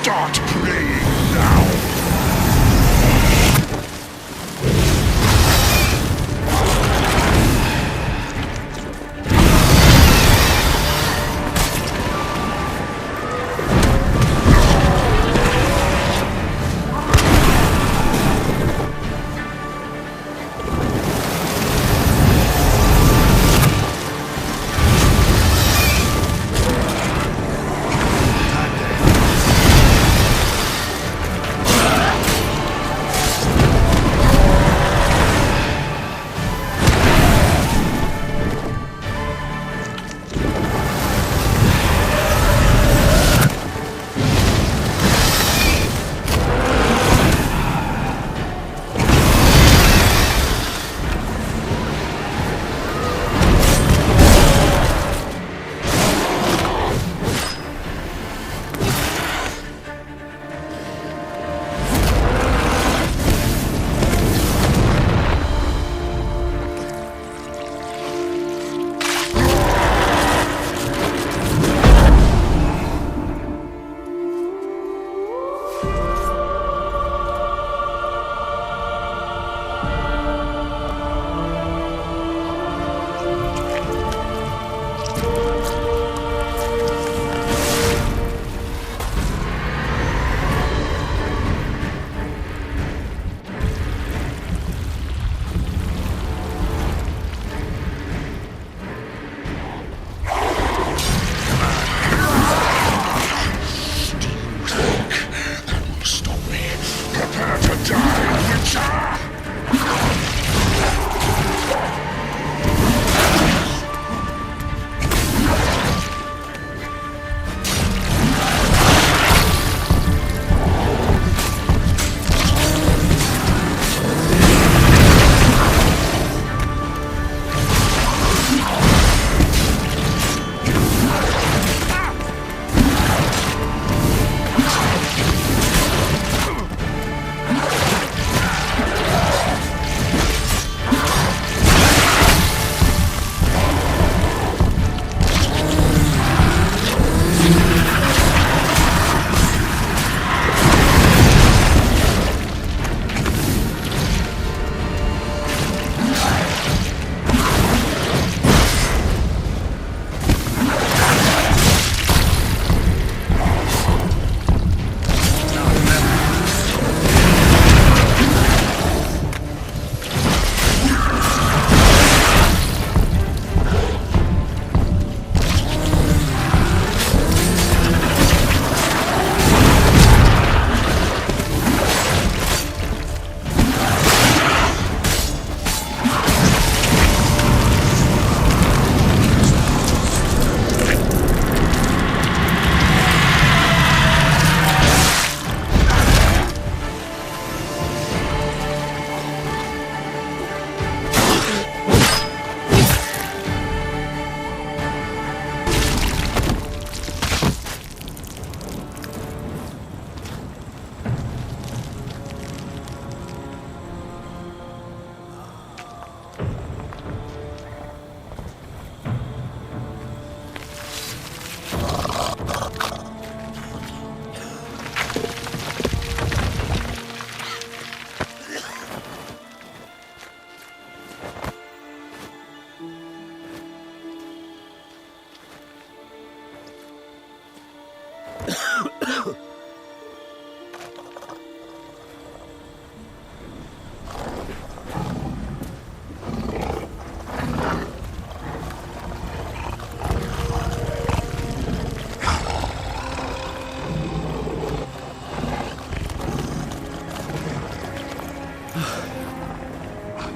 Start praying now!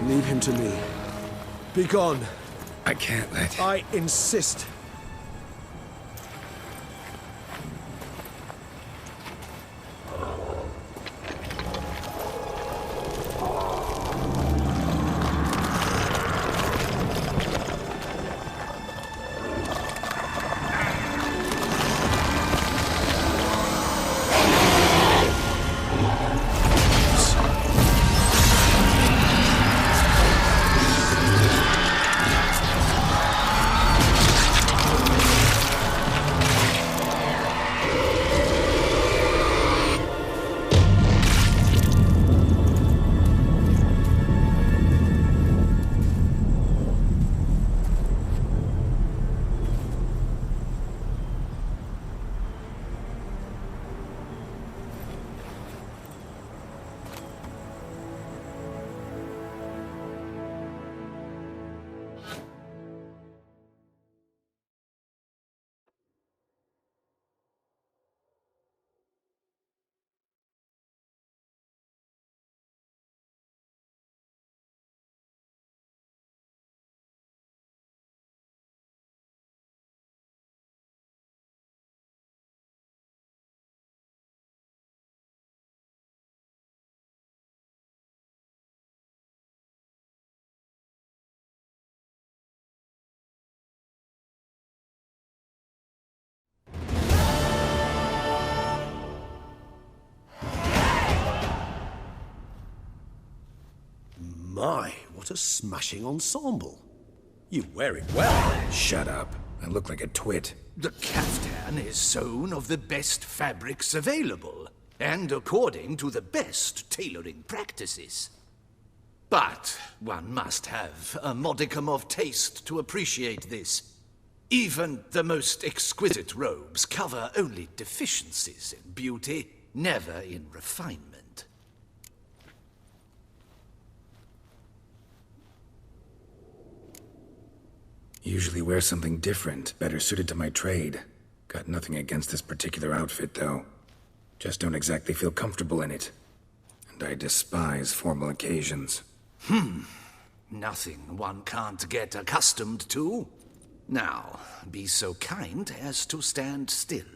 Leave him to me. Be gone. I can't let... I insist. My, what a smashing ensemble. You wear it well. Shut up. I look like a twit. The caftan is sewn of the best fabrics available, and according to the best tailoring practices. But one must have a modicum of taste to appreciate this. Even the most exquisite robes cover only deficiencies in beauty, never in refinement. Usually wear something different, better suited to my trade. Got nothing against this particular outfit, though. Just don't exactly feel comfortable in it. And I despise formal occasions. Nothing one can't get accustomed to. Now, be so kind as to stand still.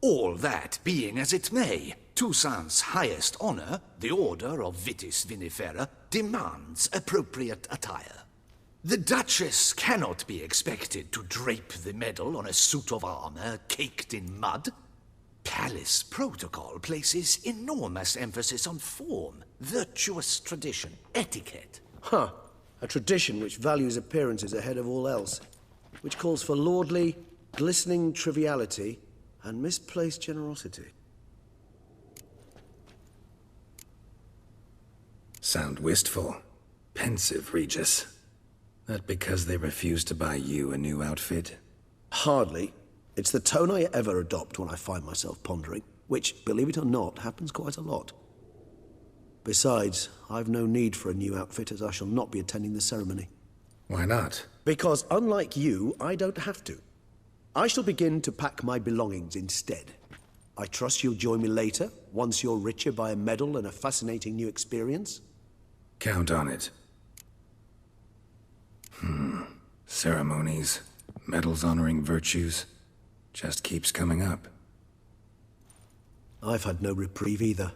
All that being as it may, Toussaint's highest honor, the Order of Vitis Vinifera, demands appropriate attire. The Duchess cannot be expected to drape the medal on a suit of armor caked in mud. Palace protocol places enormous emphasis on form, virtuous tradition, etiquette. Huh. A tradition which values appearances ahead of all else. Which calls for lordly, glistening triviality and misplaced generosity. Sound wistful. Pensive, Regis. That because they refuse to buy you a new outfit? Hardly. It's the tone I ever adopt when I find myself pondering, which, believe it or not, happens quite a lot. Besides, I've no need for a new outfit as I shall not be attending the ceremony. Why not? Because unlike you, I don't have to. I shall begin to pack my belongings instead. I trust you'll join me later, once you're richer by a medal and a fascinating new experience? Count on it. Ceremonies, medals honoring virtues, just keeps coming up. I've had no reprieve either.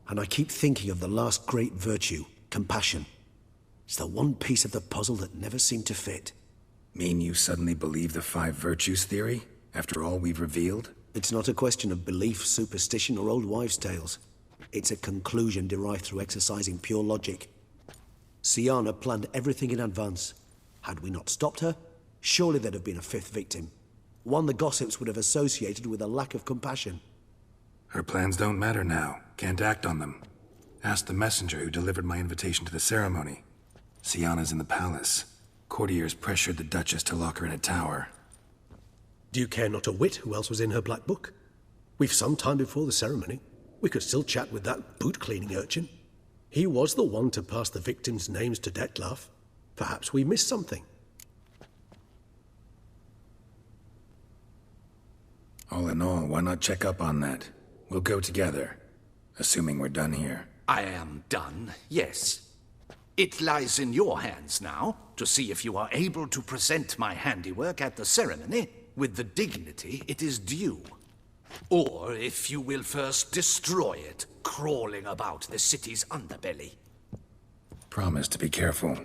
And I keep thinking of the last great virtue, compassion. It's the one piece of the puzzle that never seemed to fit. Mean you suddenly believe the five virtues theory, after all we've revealed? It's not a question of belief, superstition, or old wives' tales. It's a conclusion derived through exercising pure logic. Syanna planned everything in advance. Had we not stopped her, surely there'd have been a fifth victim. One the gossips would have associated with a lack of compassion. Her plans don't matter now. Can't act on them. Ask the messenger who delivered my invitation to the ceremony. Syanna's in the palace. Courtiers pressured the Duchess to lock her in a tower. Do you care not a whit who else was in her black book? We've some time before the ceremony. We could still chat with that boot-cleaning urchin. He was the one to pass the victims' names to Dettlaff. Perhaps we missed something. All in all, why not check up on that? We'll go together, assuming we're done here. I am done, yes. It lies in your hands now to see if you are able to present my handiwork at the ceremony with the dignity it is due. Or if you will first destroy it, crawling about the city's underbelly. Promise to be careful.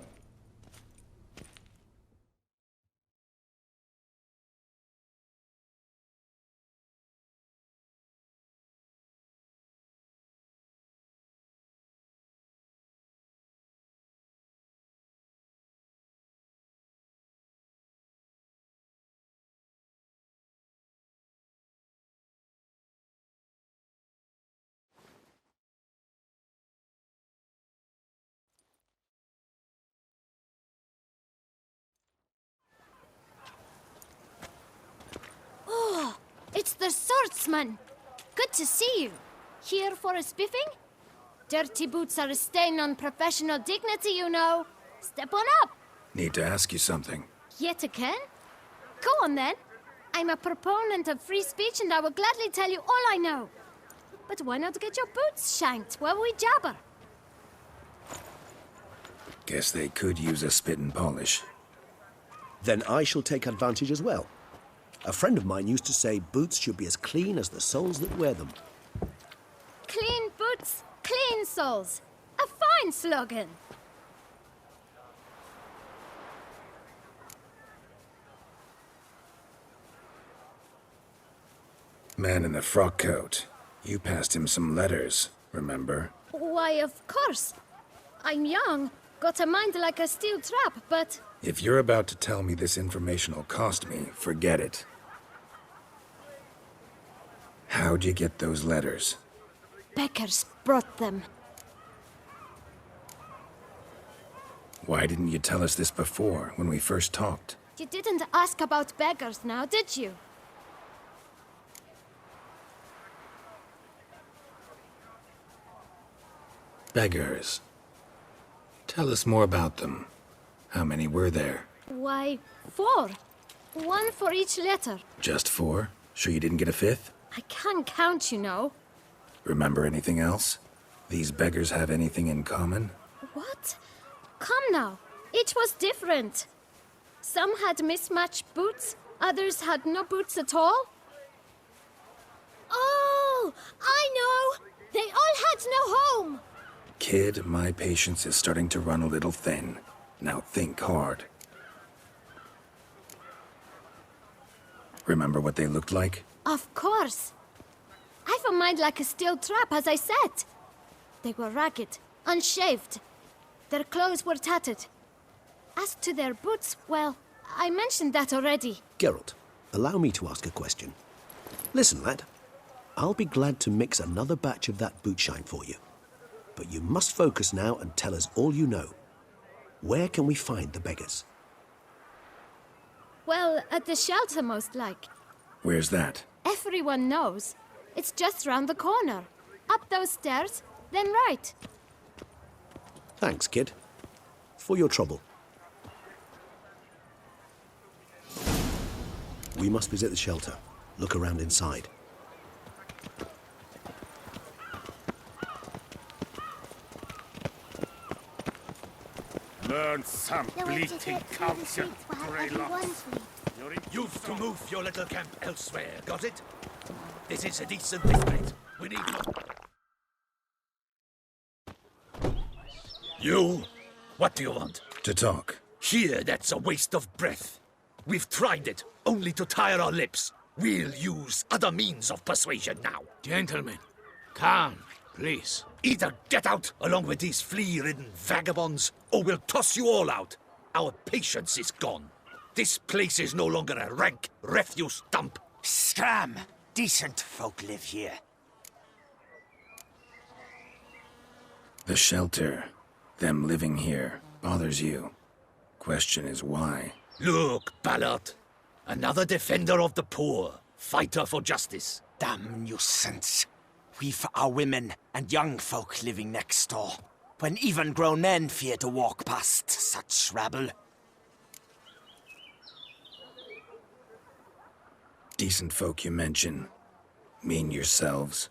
It's the swordsman. Good to see you. Here for a spiffing? Dirty boots are a stain on professional dignity, you know. Step on up. Need to ask you something. Yet again? Go on then. I'm a proponent of free speech and I will gladly tell you all I know. But why not get your boots shanked while we jabber? Guess they could use a spit and polish. Then I shall take advantage as well. A friend of mine used to say boots should be as clean as the soles that wear them. Clean boots, clean soles. A fine slogan. Man in the frock coat. You passed him some letters, remember? Why, of course. I'm young, Got a mind like a steel trap, but... If you're about to tell me this information will cost me, forget it. How'd you get those letters? Beggars brought them. Why didn't you tell us this before, when we first talked? You didn't ask about beggars now, did you? Beggars. Tell us more about them. How many were there? Why, 4. 1 for each letter. Just 4? Sure you didn't get a 5th? I can't count, you know. Remember anything else? These beggars have anything in common? What? Come now. Each was different. Some had mismatched boots, others had no boots at all. Oh, I know! They all had no home! Kid, my patience is starting to run a little thin. Now think hard. Remember what they looked like? Of course. I've a mind like a steel trap, as I said. They were ragged, unshaved. Their clothes were tattered. As to their boots, well, I mentioned that already. Geralt, allow me to ask a question. Listen, lad. I'll be glad to mix another batch of that bootshine for you. But you must focus now and tell us all you know. Where can we find the beggars? Well, at the shelter, most like. Where's that? Everyone knows. It's just round the corner. Up those stairs, then right. Thanks, kid. For your trouble. We must visit the shelter. Look around inside. Learn some bleating culture, Greylock. You've to move your little camp elsewhere, got it? This is a decent district. We need more. You? What do you want? To talk. Here, that's a waste of breath. We've tried it, only to tire our lips. We'll use other means of persuasion now. Gentlemen, calm, please. Either get out along with these flea-ridden vagabonds, or we'll toss you all out. Our patience is gone. This place is no longer a rank refuse dump. Scram! Decent folk live here. The shelter, them living here, bothers you. Question is why? Look, Ballard. Another defender of the poor. Fighter for justice. Damn nuisance. We've our women and young folk living next door, when even grown men fear to walk past such rabble. Decent folk you mention. Mean yourselves?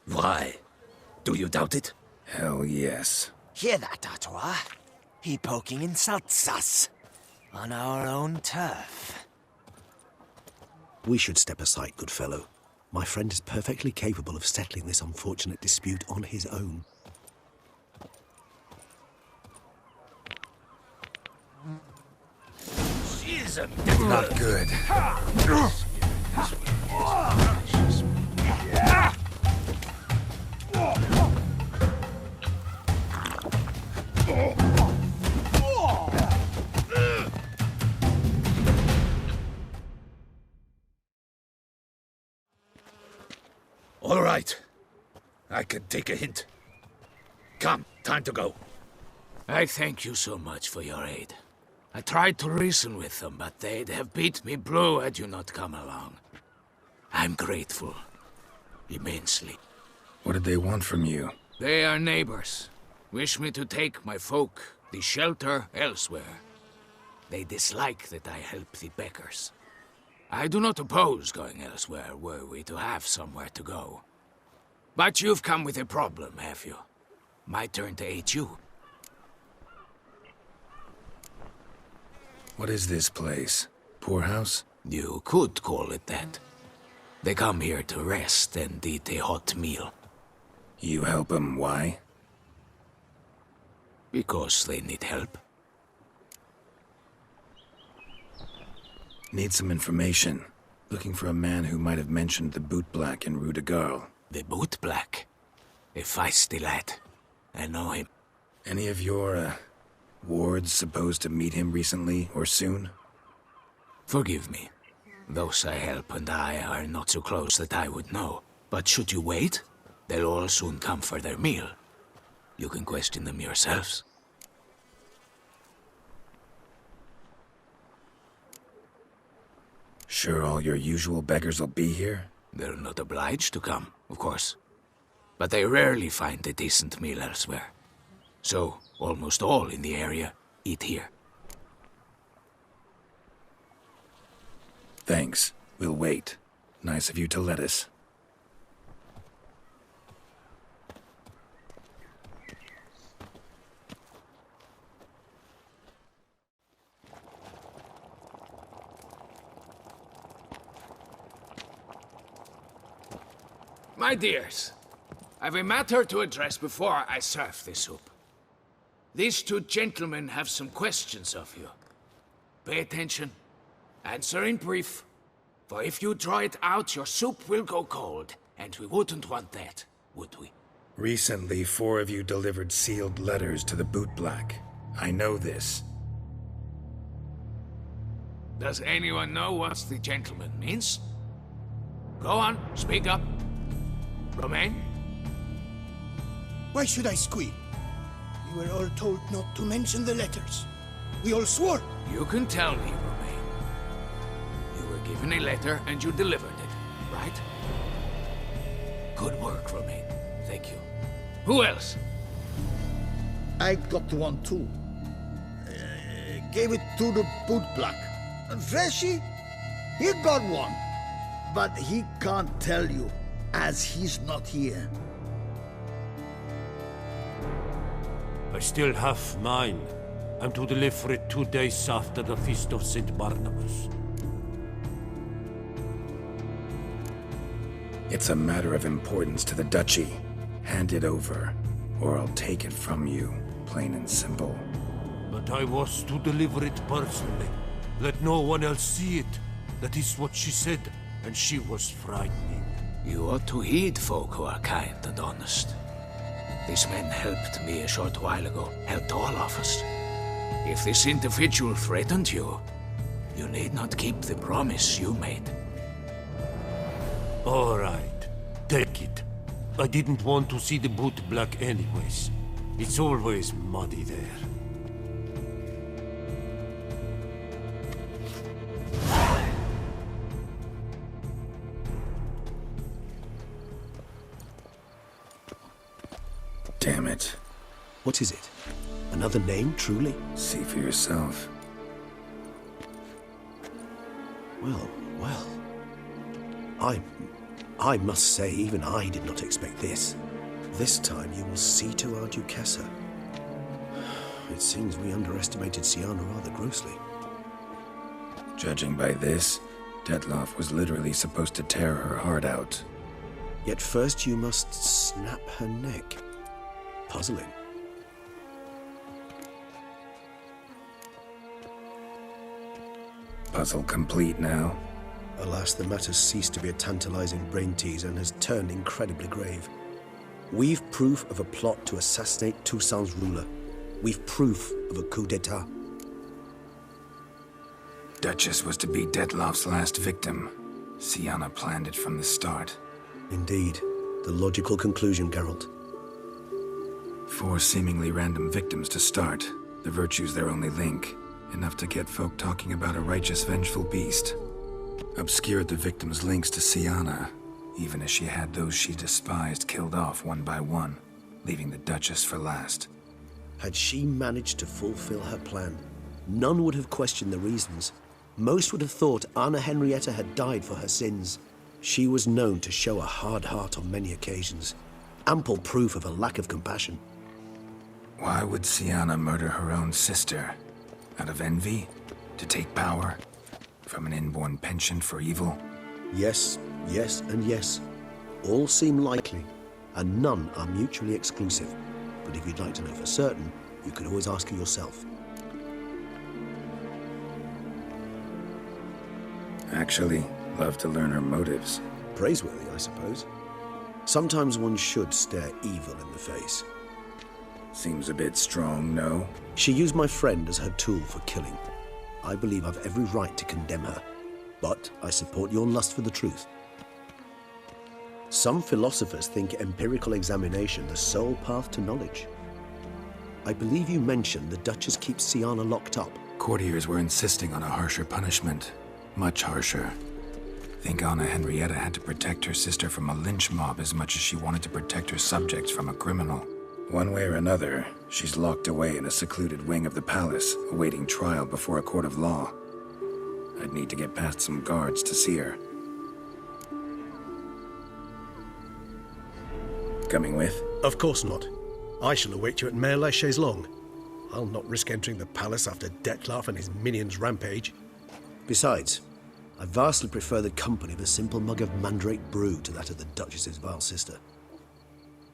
Why? Do you doubt it? Hell yes. Hear that, Artois? He poking insults us. On our own turf. We should step aside, good fellow. My friend is perfectly capable of settling this unfortunate dispute on his own. She's a Not good. All right. I can take a hint. Come, time to go. I thank you so much for your aid. I tried to reason with them, but they'd have beat me blue had you not come along. I'm grateful. Immensely. What did they want from you? They are neighbors. Wish me to take my folk, the shelter, elsewhere. They dislike that I help the beggars. I do not oppose going elsewhere, were we to have somewhere to go. But you've come with a problem, have you? My turn to aid you. What is this place? Poorhouse? You could call it that. They come here to rest and eat a hot meal. You help them, why? Because they need help. Need some information. Looking for a man who might have mentioned the Boot Black in Rue de Garl. The Boot Black? A feisty lad. I know him. Any of your, Ward's supposed to meet him recently or soon? Forgive me. Those I help and I are not so close that I would know. But should you wait, they'll all soon come for their meal. You can question them yourselves. Sure all your usual beggars will be here? They're not obliged to come, of course. But they rarely find a decent meal elsewhere. So, almost all in the area eat here. Thanks. We'll wait. Nice of you to let us. My dears, I've a matter to address before I serve this soup. These two gentlemen have some questions of you. Pay attention. Answer in brief. For if you draw it out, your soup will go cold. And we wouldn't want that, would we? Recently, 4 of you delivered sealed letters to the Bootblack. I know this. Does anyone know what the gentleman means? Go on, speak up. Romain? Why should I squeal? We were all told not to mention the letters. We all swore. You can tell me, Romain. You were given a letter and you delivered it, right? Good work, Romain. Thank you. Who else? I got one too. Gave it to the Bootblack. And Freshy, he got one. But he can't tell you, as he's not here. I still have mine. I'm to deliver it 2 days after the Feast of St. Barnabas. It's a matter of importance to the Duchy. Hand it over, or I'll take it from you, plain and simple. But I was to deliver it personally. Let no one else see it. That is what she said, and she was frightening. You ought to heed folk who are kind and honest. These men helped me a short while ago, helped all of us. If this individual threatened you, you need not keep the promise you made. All right, take it. I didn't want to see the Bootblack anyways. It's always muddy there. Damn it. What is it? Another name, truly? See for yourself. Well, well. I must say, even I did not expect this. This time you will see to our Duquesa. It seems we underestimated Syanna rather grossly. Judging by this, Detloff was literally supposed to tear her heart out. Yet first you must snap her neck. Puzzling. Puzzle complete now. Alas, the matter's ceased to be a tantalizing brain tease and has turned incredibly grave. We've proof of a plot to assassinate Toussaint's ruler. We've proof of a coup d'etat. Duchess was to be Detloff's last victim. Syanna planned it from the start. Indeed. The logical conclusion, Geralt. 4 seemingly random victims to start. The virtue's their only link. Enough to get folk talking about a righteous, vengeful beast. Obscured the victims' links to Syanna, even as she had those she despised killed off one by one, leaving the Duchess for last. Had she managed to fulfill her plan, none would have questioned the reasons. Most would have thought Anna Henrietta had died for her sins. She was known to show a hard heart on many occasions. Ample proof of a lack of compassion. Why would Syanna murder her own sister? Out of envy? To take power? From an inborn penchant for evil? Yes, yes, and yes. All seem likely, and none are mutually exclusive. But if you'd like to know for certain, you can always ask her yourself. Actually, love to learn her motives. Praiseworthy, I suppose. Sometimes one should stare evil in the face. Seems a bit strong, no? She used my friend as her tool for killing. I believe I've every right to condemn her, but I support your lust for the truth. Some philosophers think empirical examination the sole path to knowledge. I believe you mentioned the Duchess keeps Siana locked up. Courtiers were insisting on a harsher punishment. Much harsher. Think Anna Henrietta had to protect her sister from a lynch mob as much as she wanted to protect her subjects from a criminal. One way or another, she's locked away in a secluded wing of the palace, awaiting trial before a court of law. I'd need to get past some guards to see her. Coming with? Of course not. I shall await you at Mare la Chaise-Longue. I'll not risk entering the palace after Dettlaff and his minions rampage. Besides, I vastly prefer the company of a simple mug of mandrake brew to that of the Duchess's vile sister.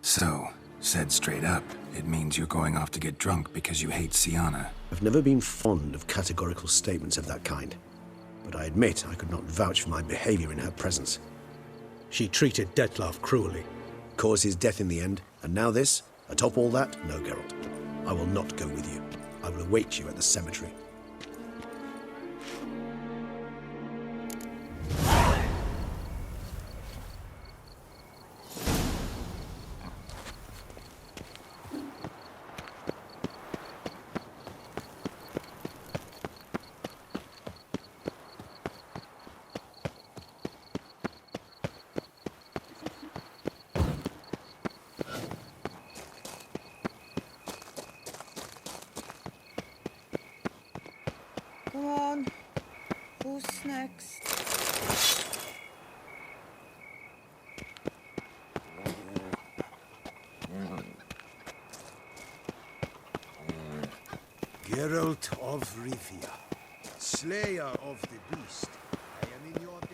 So, said straight up, it means you're going off to get drunk because you hate Siana. I've never been fond of categorical statements of that kind, but I admit I could not vouch for my behavior in her presence. She treated Dettlaff cruelly, caused his death in the end, and now this? Atop all that, no, Geralt. I will not go with you. I will await you at the cemetery. Come on. Who's next? Geralt of Rivia, slayer of the beast. I am in your debt.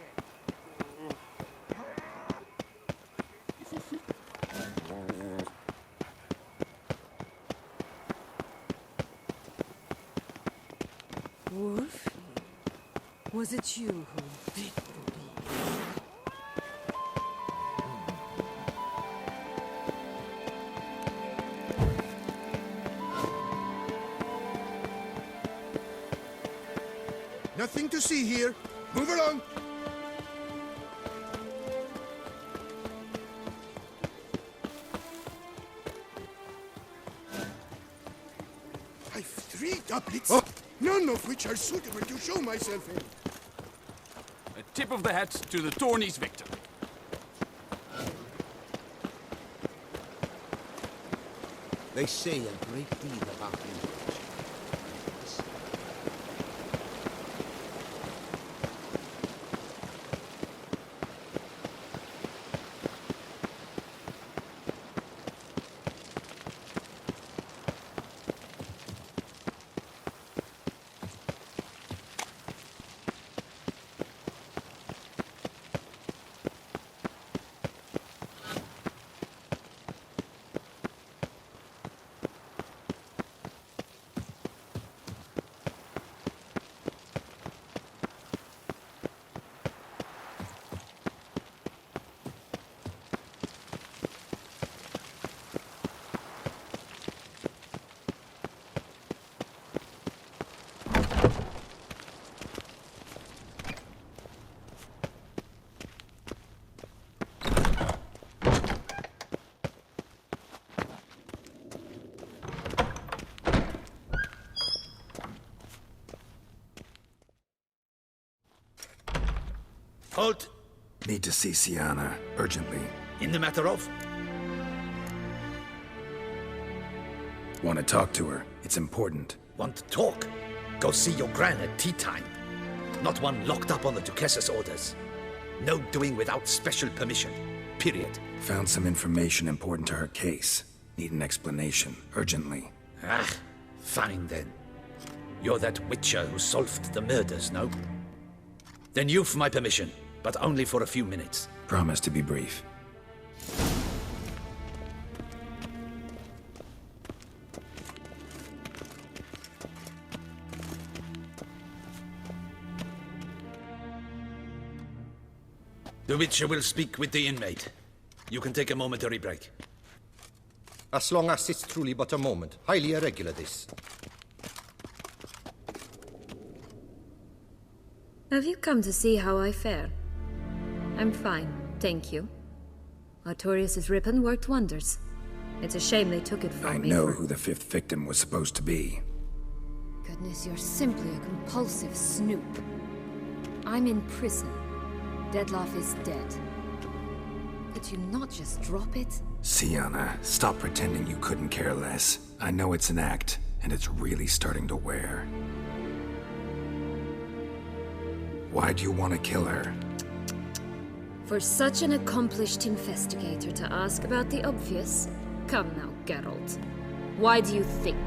Wolf? Was it you who bit the bee? Nothing to see here. Move along. I've 3 doublets, none of which are suitable to show myself in. A tip of the hat to the tourney's victor. They say a great deal about you. Halt! Need to see Siana, urgently. In the matter of? Want to talk to her. It's important. Want to talk? Go see your gran at tea time. Not one locked up on the Duchess's orders. No doing without special permission. Period. Found some information important to her case. Need an explanation, urgently. Ah, fine then. You're that witcher who solved the murders, no? Then you've my permission, but only for a few minutes. Promise to be brief. The Witcher will speak with the inmate. You can take a momentary break. As long as it's truly but a moment. Highly irregular, this. Have you come to see how I fare? I'm fine, thank you. Artorius' ribbon worked wonders. It's a shame they took it from me. I know who the 5th victim was supposed to be. Goodness, you're simply a compulsive snoop. I'm in prison. Dettlaff is dead. Could you not just drop it? Syanna, stop pretending you couldn't care less. I know it's an act, and it's really starting to wear. Why'd you want to kill her? For such an accomplished investigator to ask about the obvious? Come now, Geralt. Why do you think?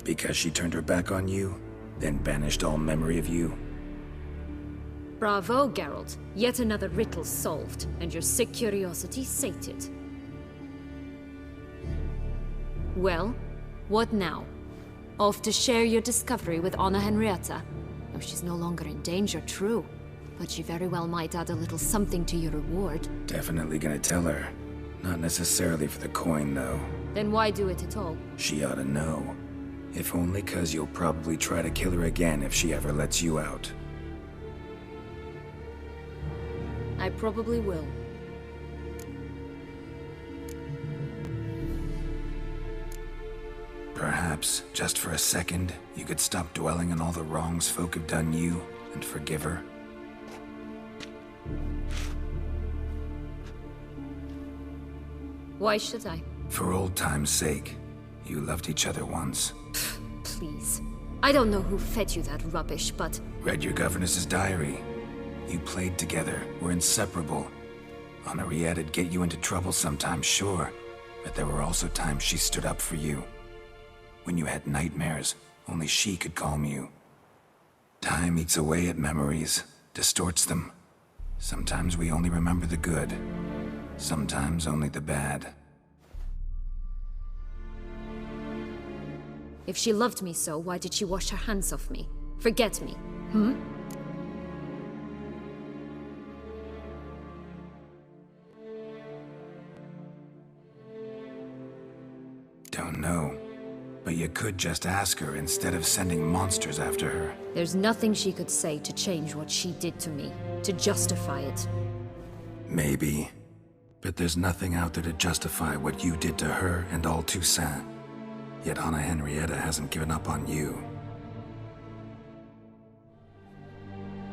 Because she turned her back on you, then banished all memory of you? Bravo, Geralt. Yet another riddle solved, and your sick curiosity sated. Well, what now? Off to share your discovery with Anna Henrietta? Oh, she's no longer in danger, true. But she very well might add a little something to your reward. Definitely gonna tell her. Not necessarily for the coin, though. Then why do it at all? She ought to know. If only 'cause you'll probably try to kill her again if she ever lets you out. I probably will. Perhaps, just for a second, you could stop dwelling on all the wrongs folk have done you and forgive her. Why should I? For old time's sake. You loved each other once. Please. I don't know who fed you that rubbish, but... Read your governess's diary. You played together, were inseparable. Henriette'd get you into trouble sometimes, sure. But there were also times she stood up for you. When you had nightmares, only she could calm you. Time eats away at memories, distorts them. Sometimes we only remember the good. Sometimes only the bad. If she loved me so, why did she wash her hands off me? Forget me, hmm? Don't know. But you could just ask her instead of sending monsters after her. There's nothing she could say to change what she did to me, to justify it. Maybe. But there's nothing out there to justify what you did to her and all Toussaint. Yet Anna Henrietta hasn't given up on you.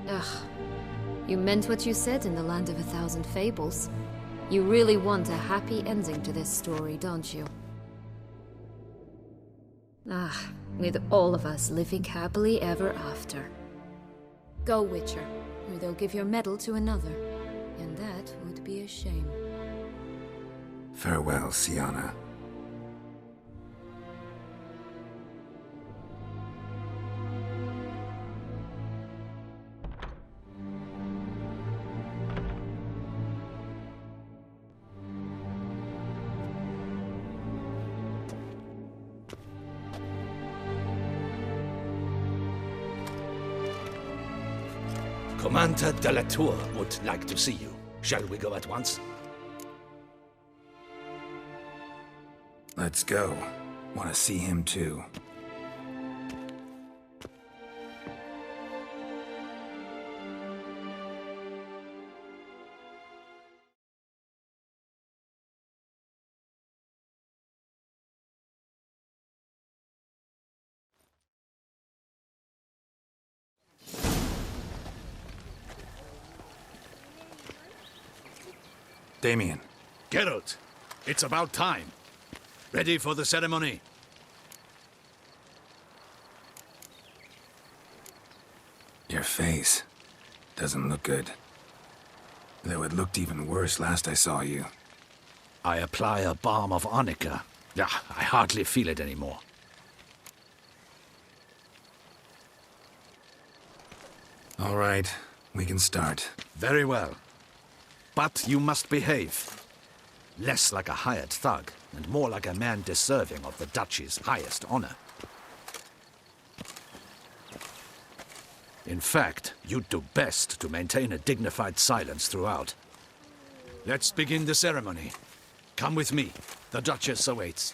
Ugh. You meant what you said in the Land of a Thousand Fables. You really want a happy ending to this story, don't you? Ah, with all of us living happily ever after. Go, Witcher, or they'll give your medal to another. And that would be a shame. Farewell, Syanna. Commander de la Tour would like to see you. Shall we go at once? Let's go. Want to see him too. Damien. Geralt, it's about time. Ready for the ceremony? Your face doesn't look good. Though it looked even worse last I saw you. I apply a balm of arnica. Yeah, I hardly feel it anymore. All right, we can start. Very well. But you must behave. Less like a hired thug, and more like a man deserving of the Duchy's highest honor. In fact, you'd do best to maintain a dignified silence throughout. Let's begin the ceremony. Come with me. The Duchess awaits.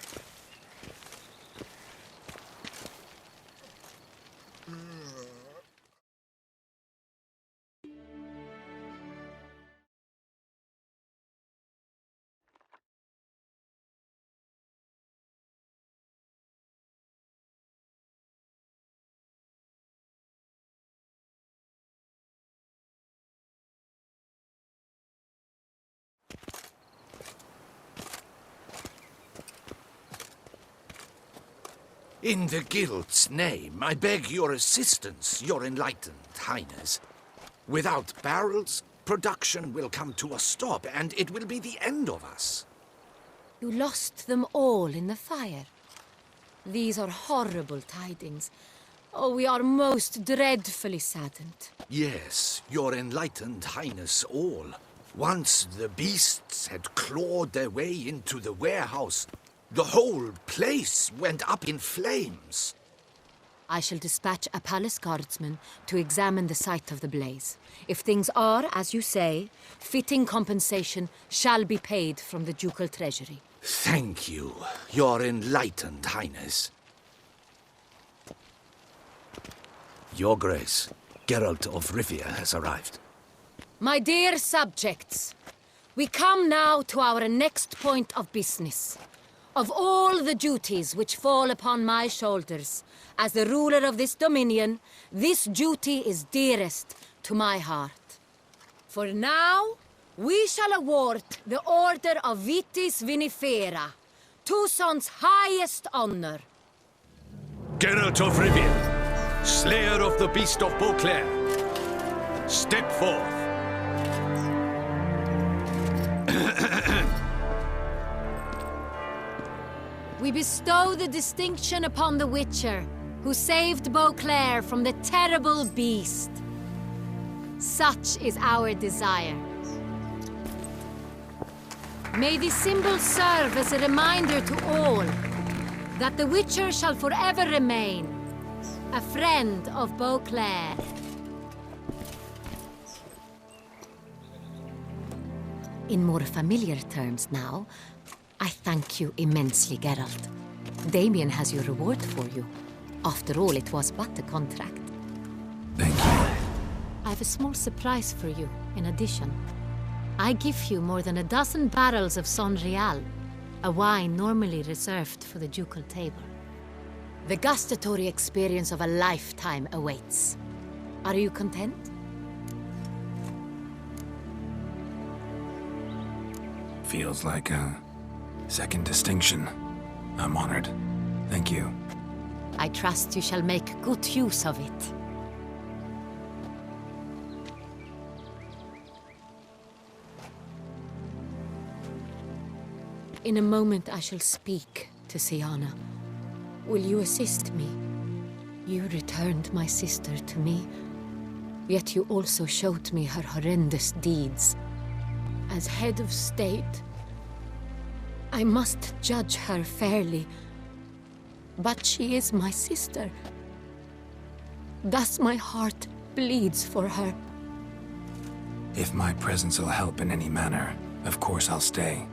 In the Guild's name, I beg your assistance, your enlightened highness. Without barrels, production will come to a stop, and it will be the end of us. You lost them all in the fire. These are horrible tidings. Oh, we are most dreadfully saddened. Yes, your enlightened highness all. Once the beasts had clawed their way into the warehouse, the whole place went up in flames. I shall dispatch a palace guardsman to examine the site of the blaze. If things are, as you say, fitting compensation shall be paid from the ducal treasury. Thank you, your enlightened highness. Your Grace, Geralt of Rivia has arrived. My dear subjects, we come now to our next point of business. Of all the duties which fall upon my shoulders, as the ruler of this dominion, this duty is dearest to my heart. For now, we shall award the Order of Vitis Vinifera, Toussaint's highest honor. Geralt of Rivia, Slayer of the Beast of Beauclair, step forth. We bestow the distinction upon the Witcher, who saved Beauclair from the terrible beast. Such is our desire. May this symbol serve as a reminder to all that the Witcher shall forever remain a friend of Beauclair. In more familiar terms now, I thank you immensely, Geralt. Damien has your reward for you. After all, it was but a contract. Thank you. I have a small surprise for you, in addition. I give you more than a dozen barrels of Son Real, a wine normally reserved for the ducal table. The gustatory experience of a lifetime awaits. Are you content? Feels like a second distinction. I'm honored. Thank you. I trust you shall make good use of it. In a moment I shall speak to Syanna. Will you assist me? You returned my sister to me, yet you also showed me her horrendous deeds. As head of state, I must judge her fairly. But she is my sister. Thus my heart bleeds for her. If my presence will help in any manner, of course I'll stay.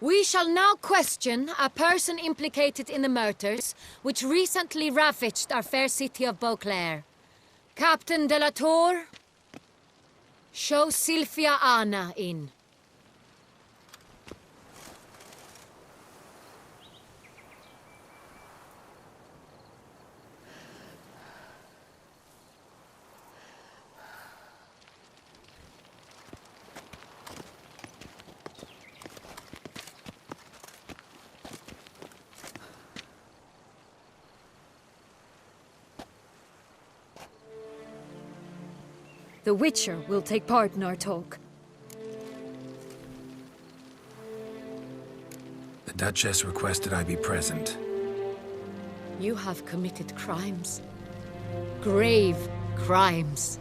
We shall now question a person implicated in the murders which recently ravaged our fair city of Beauclair. Captain de la Tour, show Sylvia Anna in. The Witcher will take part in our talk. The Duchess requested I be present. You have committed crimes. Grave crimes.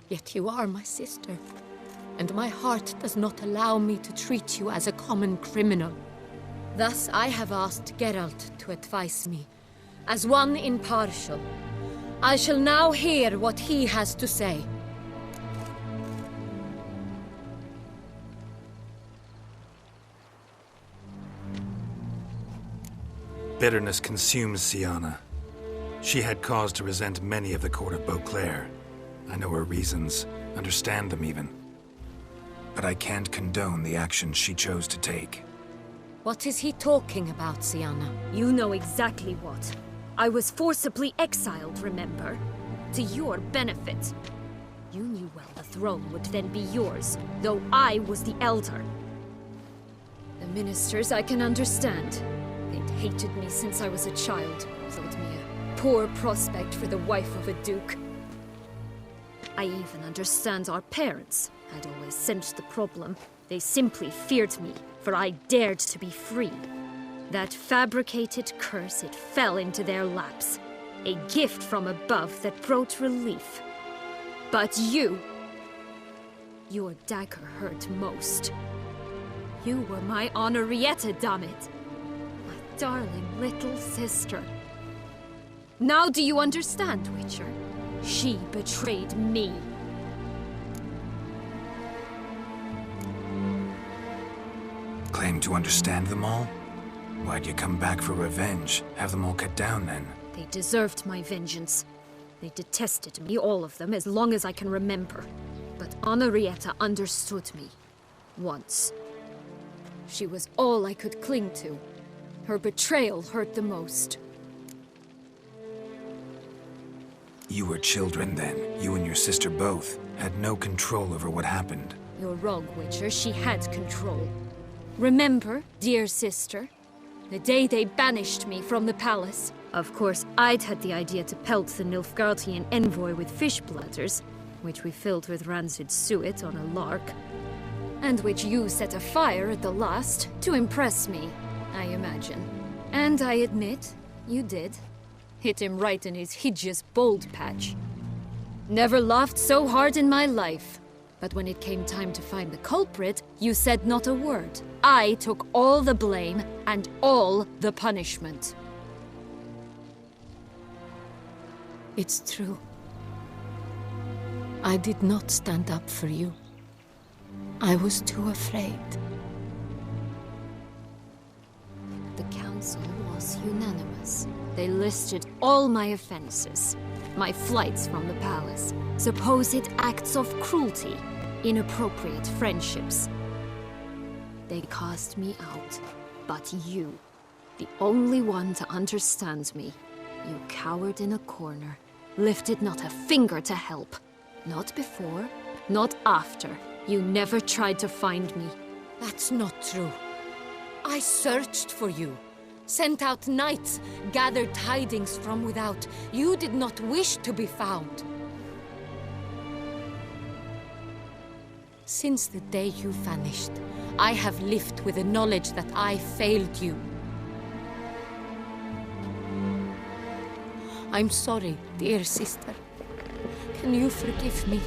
Yet you are my sister, and my heart does not allow me to treat you as a common criminal. Thus I have asked Geralt to advise me, as one impartial. I shall now hear what he has to say. Bitterness consumes Syanna. She had cause to resent many of the court of Beauclair. I know her reasons, understand them even. But I can't condone the actions she chose to take. What is he talking about, Syanna? You know exactly what. I was forcibly exiled, remember? To your benefit. You knew well the throne would then be yours, though I was the elder. The ministers I can understand. They'd hated me since I was a child, thought me a poor prospect for the wife of a duke. I even understand our parents. I'd always sensed the problem. They simply feared me, for I dared to be free. That fabricated curse, it fell into their laps. A gift from above that brought relief. But you... your dagger hurt most. You were my Honorrietta, damn it. My darling little sister. Now do you understand, Witcher? She betrayed me. Claim to understand them all? Why'd you come back for revenge? Have them all cut down, then? They deserved my vengeance. They detested me, all of them, as long as I can remember. But Honorrietta understood me. Once. She was all I could cling to. Her betrayal hurt the most. You were children then. You and your sister both had no control over what happened. You're wrong, Witcher. She had control. Remember, dear sister? The day they banished me from the palace. Of course, I'd had the idea to pelt the Nilfgaardian envoy with fish bladders, which we filled with rancid suet on a lark, and which you set afire at the last to impress me, I imagine. And I admit, you did. Hit him right in his hideous bald patch. Never laughed so hard in my life. But when it came time to find the culprit, you said not a word. I took all the blame and all the punishment. It's true. I did not stand up for you. I was too afraid. The council was unanimous. They listed all my offenses. My flights from the palace, supposed acts of cruelty, inappropriate friendships. They cast me out, but you, the only one to understand me, you cowered in a corner, lifted not a finger to help. Not before, not after. You never tried to find me. That's not true. I searched for you. Sent out knights, gathered tidings from without. You did not wish to be found. Since the day you vanished, I have lived with the knowledge that I failed you. I'm sorry, dear sister. Can you forgive me?